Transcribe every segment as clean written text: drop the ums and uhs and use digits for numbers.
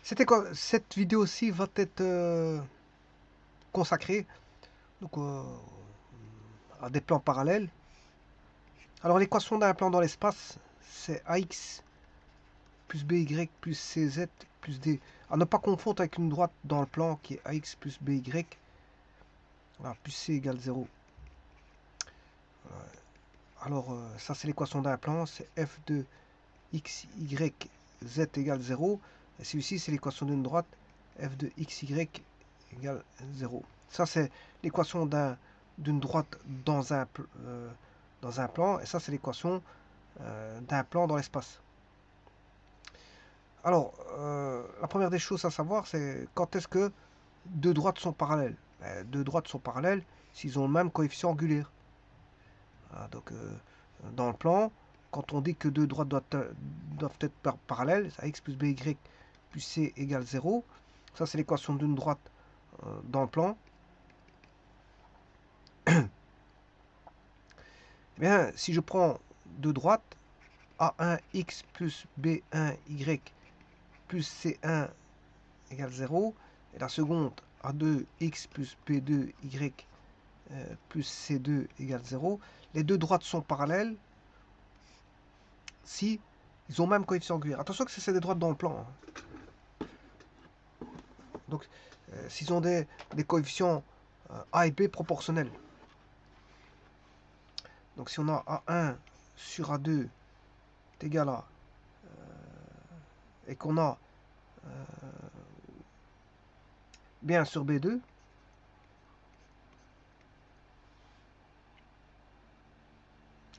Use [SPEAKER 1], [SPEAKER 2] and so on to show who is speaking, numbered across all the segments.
[SPEAKER 1] Cette vidéo-ci va être consacrée donc, à des plans parallèles. Alors l'équation d'un plan dans l'espace, c'est AX plus BY plus CZ plus D. À ne pas confondre avec une droite dans le plan qui est AX plus BY, voilà, plus C égale 0. Alors ça c'est l'équation d'un plan, c'est F de X, Y, Z égale 0. Et celui-ci c'est l'équation d'une droite, F de X, Y égale 0. Ça c'est l'équation d'une droite dans un plan, et ça c'est l'équation d'un plan dans l'espace. Alors, la première des choses à savoir, c'est quand est-ce que deux droites sont parallèles. Deux droites sont parallèles s'ils ont le même coefficient angulaire. Voilà, donc, dans le plan, quand on dit que deux droites doivent être parallèles, c'est x plus by plus c égale 0. Ça, c'est l'équation d'une droite dans le plan. Eh bien, si je prends deux droites, A1x plus B1y plus C1 égale 0, et la seconde, A2x plus B2y plus C2 égale 0, les deux droites sont parallèles si ils ont le même coefficient angulaire. Attention que c'est des droites dans le plan. Donc, s'ils ont des coefficients A et B proportionnels. Donc, si on a A1 sur A2 est égal à et qu'on a B1 sur B2,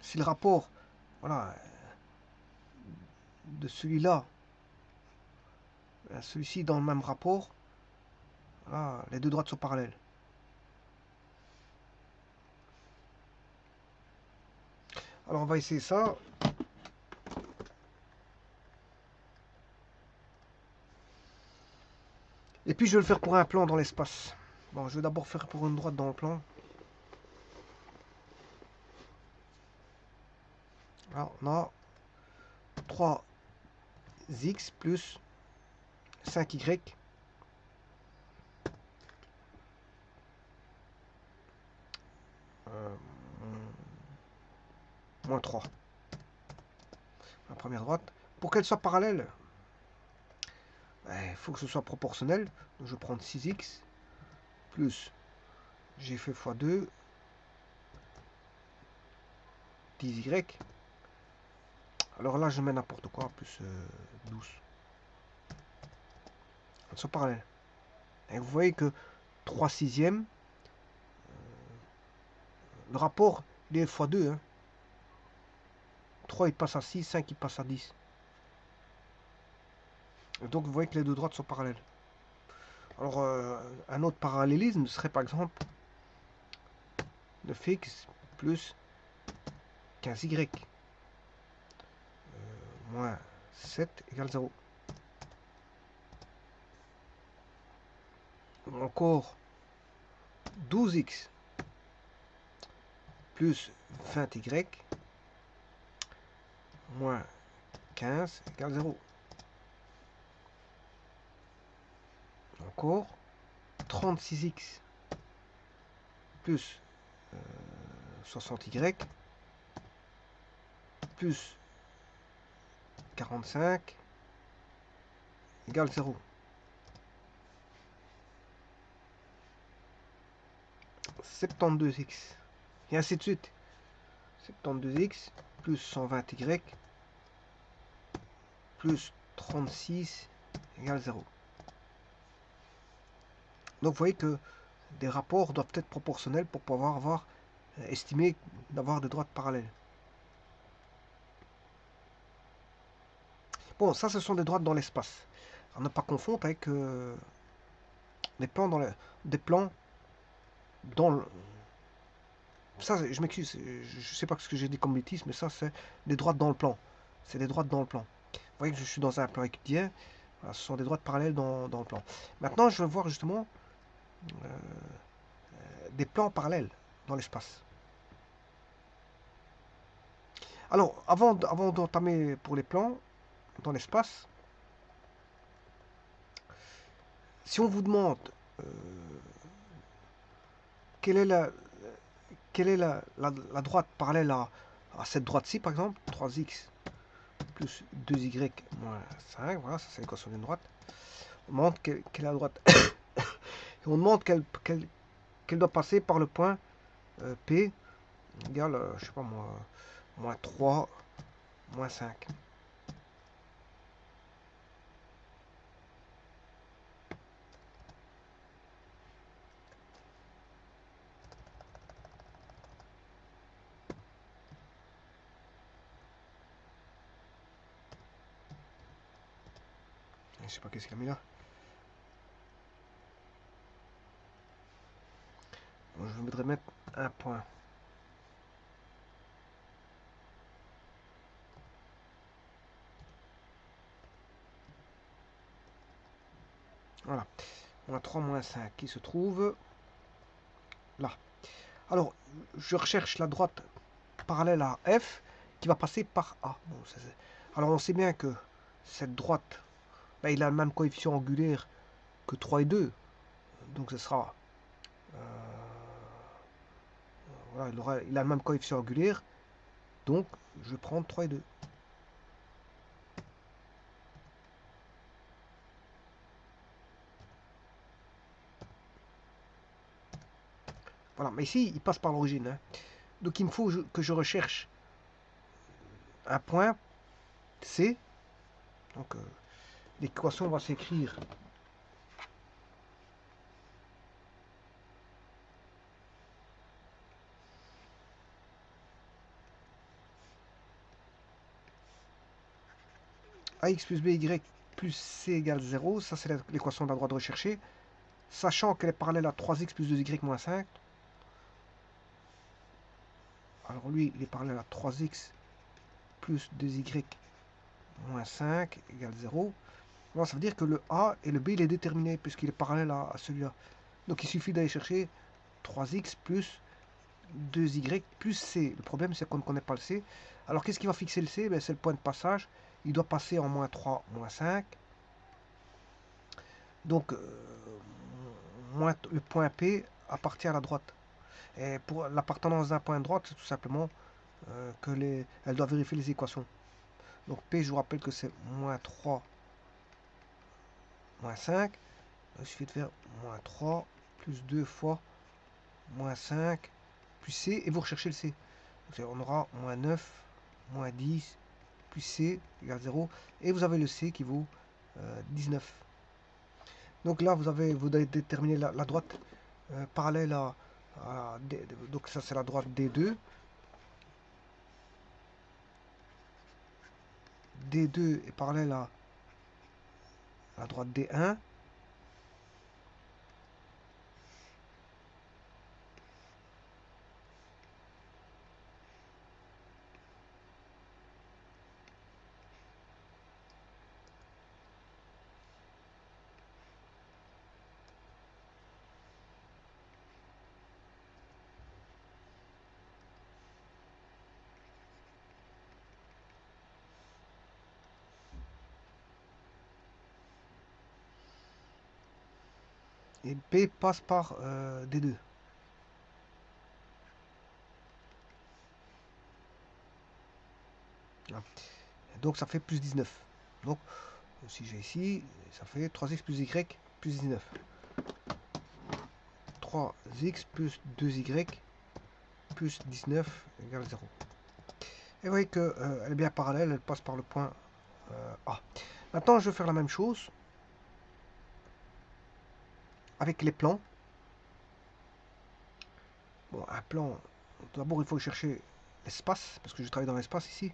[SPEAKER 1] si le rapport, voilà, de celui-là à celui-ci dans le même rapport, voilà, les deux droites sont parallèles. Alors on va essayer ça. Et puis je vais le faire pour un plan dans l'espace. Bon, je vais d'abord faire pour une droite dans le plan. Alors on a 3x plus 5y moins 3. La première droite. Pour qu'elle soit parallèle, il faut que ce soit proportionnel. Donc je vais prendre 6x plus j'ai fait x2 10y. Alors là je mets n'importe quoi, plus 12. Elles sont parallèles. Et vous voyez que 3 sixièmes, le rapport il est x2. Hein. 3 il passe à 6, 5 il passe à 10. Et donc vous voyez que les deux droites sont parallèles. Alors un autre parallélisme serait par exemple 9x plus 15y moins 7 égale 0. Ou encore 12x plus 20y moins 15 égale 0. Encore 36x plus 60y plus 45 égale 0. 72x et ainsi de suite. 72x plus 120y plus 36 égale 0. Donc vous voyez que des rapports doivent être proportionnels pour pouvoir estimer d'avoir des droites parallèles. Bon, ça ce sont des droites dans l'espace. À ne pas confondre avec des plans des plans dans le... Ça, je m'excuse, je sais pas ce que j'ai dit comme bêtise, mais ça c'est des droites dans le plan. C'est des droites dans le plan. Vous voyez que je suis dans un plan euclidien. Voilà, ce sont des droites parallèles dans le plan. Maintenant, je vais voir justement des plans parallèles dans l'espace. Alors, avant d'entamer pour les plans dans l'espace, si on vous demande euh, quelle est la droite parallèle à cette droite-ci, par exemple, 3x plus 2y moins 5, voilà, ça c'est l'équation d'une droite. On demande quelle est la droite. Et on demande qu'elle doit passer par le point P égale, je sais pas moi, moins 3, moins 5. Je sais pas qu'est-ce qu'il a mis là. Bon, je voudrais mettre un point. Voilà. Moins 3, moins 5 qui se trouve là. Alors, je recherche la droite parallèle à F qui va passer par A. Bon, alors, on sait bien que cette droite, ben, il a le même coefficient angulaire que 3 et 2. Donc, ce sera... voilà, il a le même coefficient angulaire. Donc, je vais prendre 3 et 2. Voilà, mais ici, il passe par l'origine. Hein. Donc, il me faut que je recherche un point C. Donc, l'équation va s'écrire ax plus by plus c égale 0. Ça, c'est l'équation de la droite recherchée. Sachant qu'elle est parallèle à 3x plus 2y moins 5. Alors lui, il est parallèle à 3x plus 2y moins 5 égale 0. Alors, ça veut dire que le A et le B, il est déterminé puisqu'il est parallèle à celui-là. Donc il suffit d'aller chercher 3x plus 2y plus c. Le problème, c'est qu'on ne connaît pas le c. Alors qu'est-ce qui va fixer le c? Ben, c'est le point de passage. Il doit passer en moins 3, moins 5. Donc le point P appartient à la droite. Et pour l'appartenance d'un point de droite, c'est tout simplement elle doit vérifier les équations. Donc P, je vous rappelle que c'est moins 3, moins 5. Il suffit de faire moins 3 plus 2 fois moins 5 plus C, et vous recherchez le C. Donc, on aura moins 9, moins 10, plus C égale 0, et vous avez le C qui vaut 19. Donc là, vous devez déterminer la droite parallèle à donc ça c'est la droite D2. D2 est parallèle à la droite D1. Et P passe par D2. Voilà. Donc ça fait plus 19. Donc si j'ai ici, ça fait 3x plus y plus 19. 3x plus 2y plus 19 égale 0. Et vous voyez qu'elle est bien parallèle, elle passe par le point A. Maintenant, je vais faire la même chose avec les plans. Bon, un plan, d'abord il faut chercher l'espace, parce que je travaille dans l'espace ici.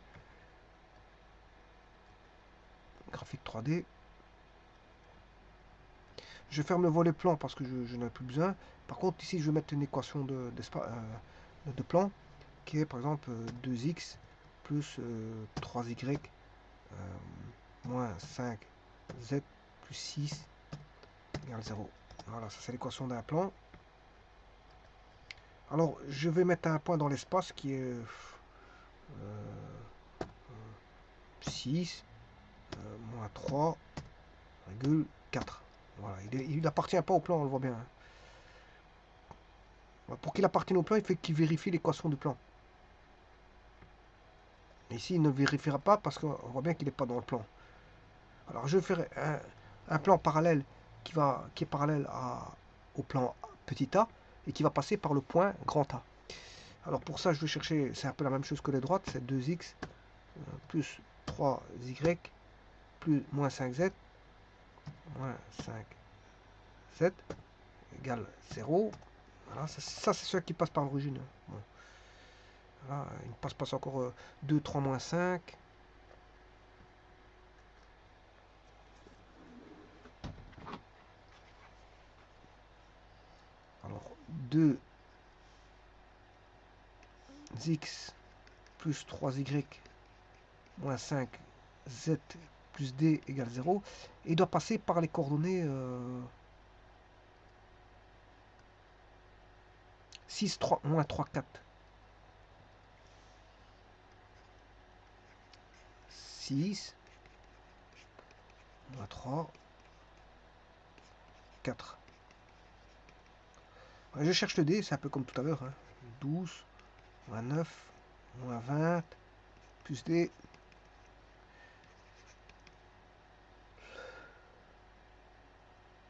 [SPEAKER 1] Graphique 3D. Je ferme le volet plan parce que je n'en ai plus besoin. Par contre, ici, je vais mettre une équation de plan qui est par exemple 2x plus 3y moins 5z plus 6 égale 0. Voilà, ça c'est l'équation d'un plan. Alors, je vais mettre un point dans l'espace qui est 6 moins 3,4. Voilà, il n'appartient pas au plan, on le voit bien. Pour qu'il appartienne au plan, il faut qu'il vérifie l'équation du plan. Ici, il ne vérifiera pas parce qu'on voit bien qu'il n'est pas dans le plan. Alors, je vais faire un plan parallèle qui est parallèle au plan petit a et qui va passer par le point grand A. Alors, pour ça, je vais chercher, c'est un peu la même chose que les droites, c'est 2x plus 3y plus moins 5z moins 5z égale 0. Voilà, ça c'est ce qui passe par l'origine. Bon. Voilà, il ne passe pas encore 2, 3, moins 5. Alors, 2x plus 3y moins 5z plus d égale 0. Et il doit passer par les coordonnées 6, 3, moins 3, 4. 6, moins 3, 4. Je cherche le d, c'est un peu comme tout à l'heure. 12, moins 9, moins 20, plus d.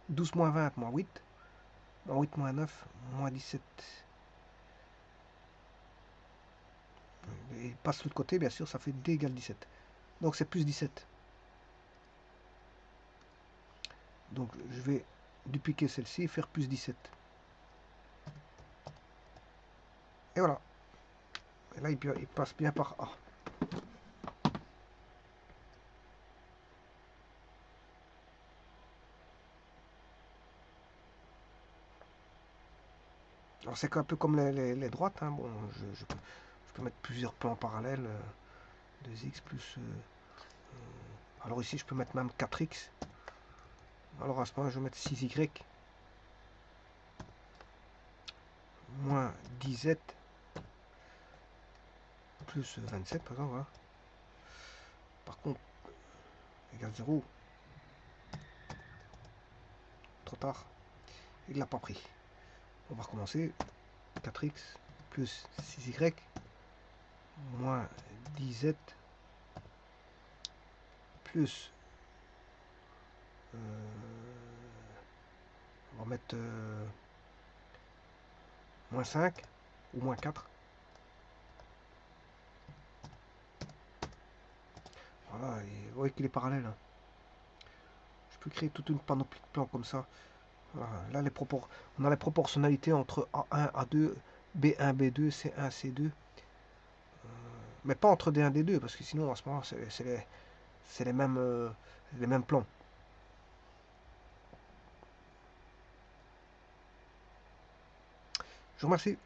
[SPEAKER 1] 12 moins 20, moins 8. Moins 8 moins 9, moins 17. Et il passe de l'autre côté, bien sûr, ça fait d égale 17. Donc c'est plus 17. Donc je vais dupliquer celle-ci et faire plus 17. Et voilà. Et là, il passe bien par A. Alors c'est un peu comme les droites. Hein. Bon, je peux mettre plusieurs plans parallèles. 2x plus... alors ici, je peux mettre même 4x. Alors à ce moment-là, je vais mettre 6y. Moins 10z. Plus 27, par exemple. Voilà. Par contre, égale 0. Trop tard. Il ne l'a pas pris. On va recommencer. 4x plus 6y moins 10z plus on va mettre moins 5 ou moins 4. Voilà, et vous voyez qu'il est parallèle. Hein. Je peux créer toute une panoplie de plans comme ça. Voilà, là, on a les proportionnalités entre A1, A2, B1, B2, C1, C2. Mais pas entre D1 et D2, parce que sinon, à ce moment-là, c'est les mêmes plans. Je vous remercie.